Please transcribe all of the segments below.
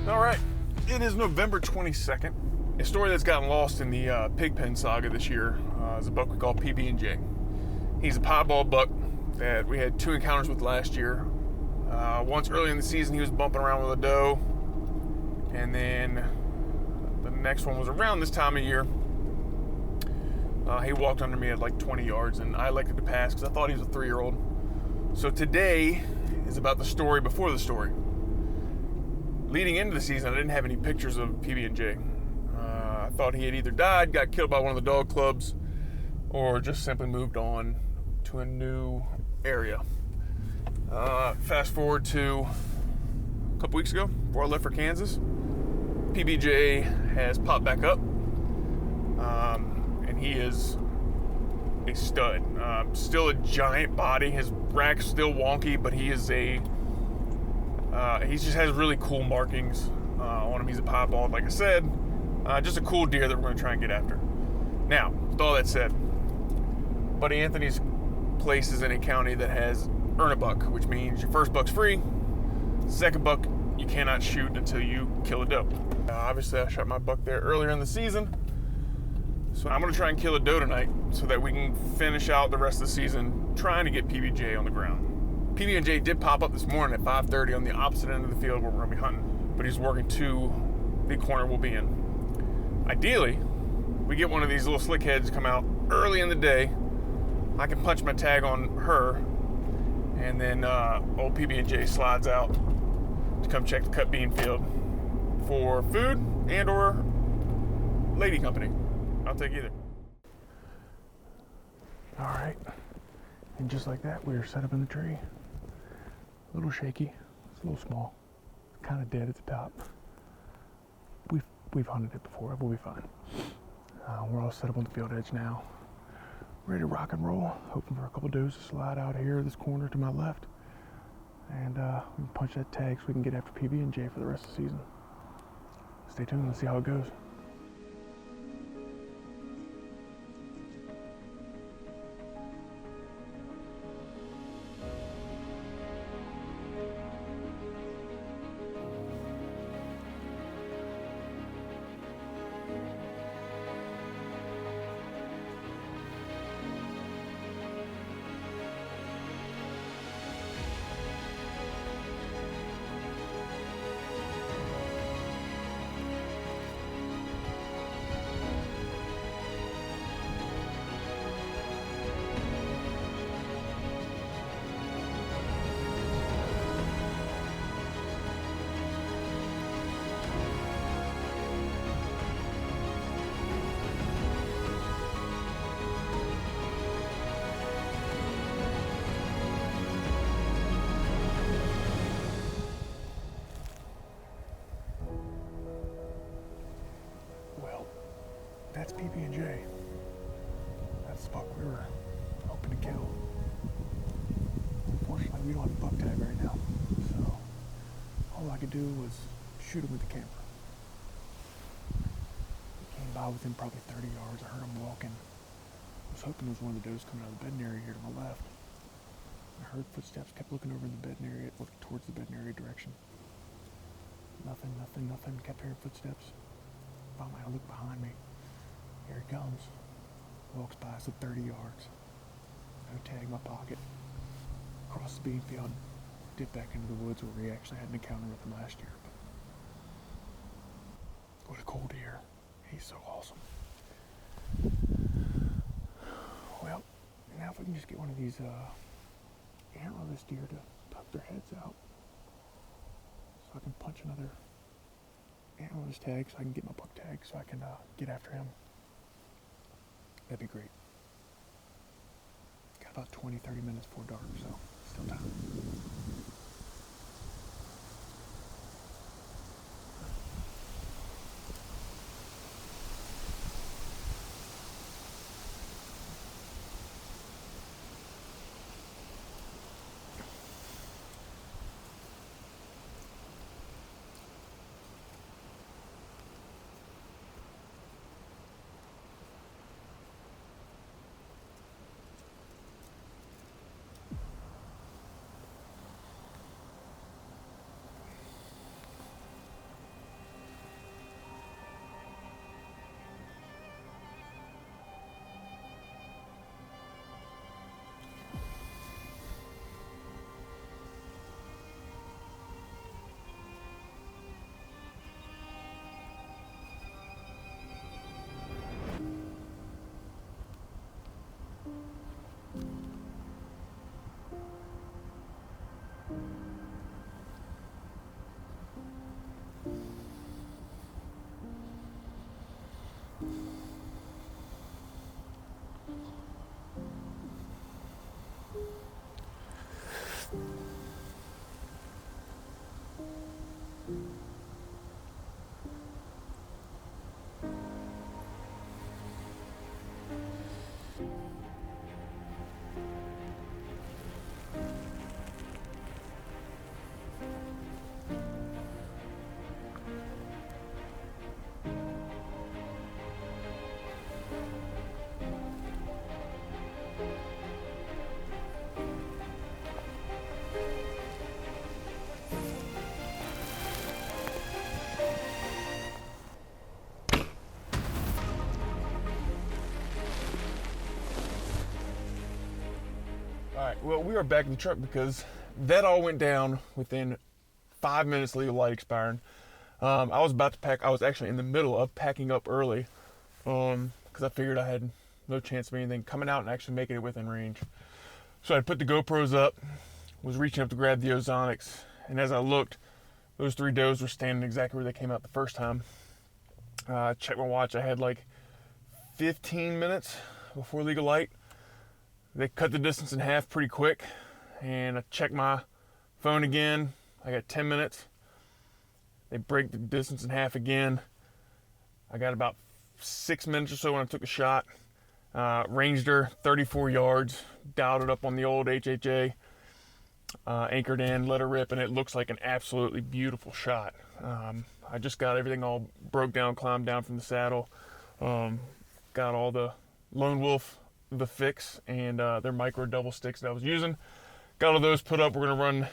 All right, it is November 22nd. A story that's gotten lost in the Pigpen saga this year is a buck we call PB&J. He's a piebald buck that we had 2 encounters with last year. Once early in the season, he was bumping around with a doe, and then the next one was around this time of year. He walked under me at like 20 yards, and I elected to pass because I thought he was a 3-year-old. So today is about the story before the story. Leading into the season, I didn't have any pictures of PB&J. I thought he had either died, got killed by one of the dog clubs, or just simply moved on to a new area. Fast forward to a couple weeks ago, before I left for Kansas, PB&J has popped back up, and he is a stud. Still a giant body. His rack's still wonky, but he is he just has really cool markings on him. He's a piebald, like I said. Just a cool deer that we're going to try and get after. Now, with all that said, Buddy Anthony's place is in a county that has earn a buck, which means your first buck's free. Second buck, you cannot shoot until you kill a doe. Obviously, I shot my buck there earlier in the season. So I'm going to try and kill a doe tonight so that we can finish out the rest of the season trying to get PB&J on the ground. PB&J did pop up this morning at 5:30 on the opposite end of the field where we're going to be hunting, but he's working to the corner we'll be in. Ideally, we get one of these little slick heads come out early in the day. I can punch my tag on her, and then old PB&J slides out to come check the cut bean field for food and or lady company. I'll take either. All right, and just like that, we are set up in the tree. A little shaky, it's a little small, kind of dead at the top. We've hunted it before, we'll be fine. We're all set up on the field edge now, ready to rock and roll, hoping for a couple does to slide out here this corner to my left, and we can punch that tag so we can get after PB&J for the rest of the season. Stay tuned, let's see how it goes. That's PB&J. That's the buck we were hoping to kill. Unfortunately, we don't have a buck tag right now, so all I could do was shoot him with the camera. He came by within probably 30 yards. I heard him walking. I was hoping it was one of the does coming out of the bedding area here to my left. I heard footsteps, kept looking over in the bedding area, looking towards the bedding area direction. Nothing, kept hearing footsteps. Finally, I looked behind me. Here he comes. Walks by us at 30 yards. No tag in my pocket. Across the bean field. Dip back into the woods where we actually had an encounter with him last year. But what a cool deer. He's so awesome. Well, now if we can just get one of these antlerless deer to tuck their heads out so I can punch another antlerless tag so I can get my buck tag so I can get after him. That'd be great. Got about 20-30 minutes before dark, so still time. well, we are back in the truck because that all went down within 5 minutes legal light expiring. I was about to pack. I was actually in the middle of packing up early because I figured I had no chance of anything coming out and actually making it within range. So I put the GoPros up, was reaching up to grab the ozonics, and as I looked, those 3 does were standing exactly where they came out the first time. Checked my watch. I had like 15 minutes before legal light. They cut the distance in half pretty quick, and I checked my phone again. I got 10 minutes. They break the distance in half again. I got about 6 minutes or so when I took a shot. Ranged her 34 yards, dialed it up on the old HHA, anchored in, let her rip, and it looks like an absolutely beautiful shot. I just got everything all broke down, climbed down from the saddle, got all the Lone Wolf, the fix, and their micro double sticks that I was using. Got all those put up. We're gonna run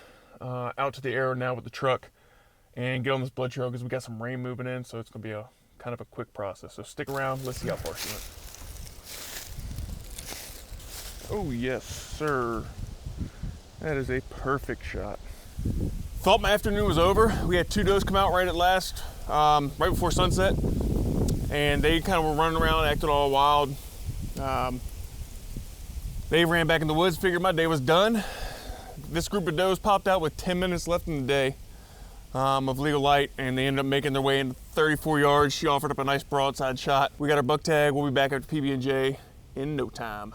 out to the arrow now with the truck and get on this blood trail because we got some rain moving in, so it's gonna be a kind of a quick process. So stick around, let's see how far she went. Oh yes, sir. That is a perfect shot. Thought my afternoon was over. We had 2 does come out right at last, right before sunset, and they kind of were running around, acting all wild. They ran back in the woods, figured my day was done. This group of does popped out with 10 minutes left in the day of legal light, and they ended up making their way into 34 yards. She offered up a nice broadside shot. We got our buck tag. We'll be back at PB&J in no time.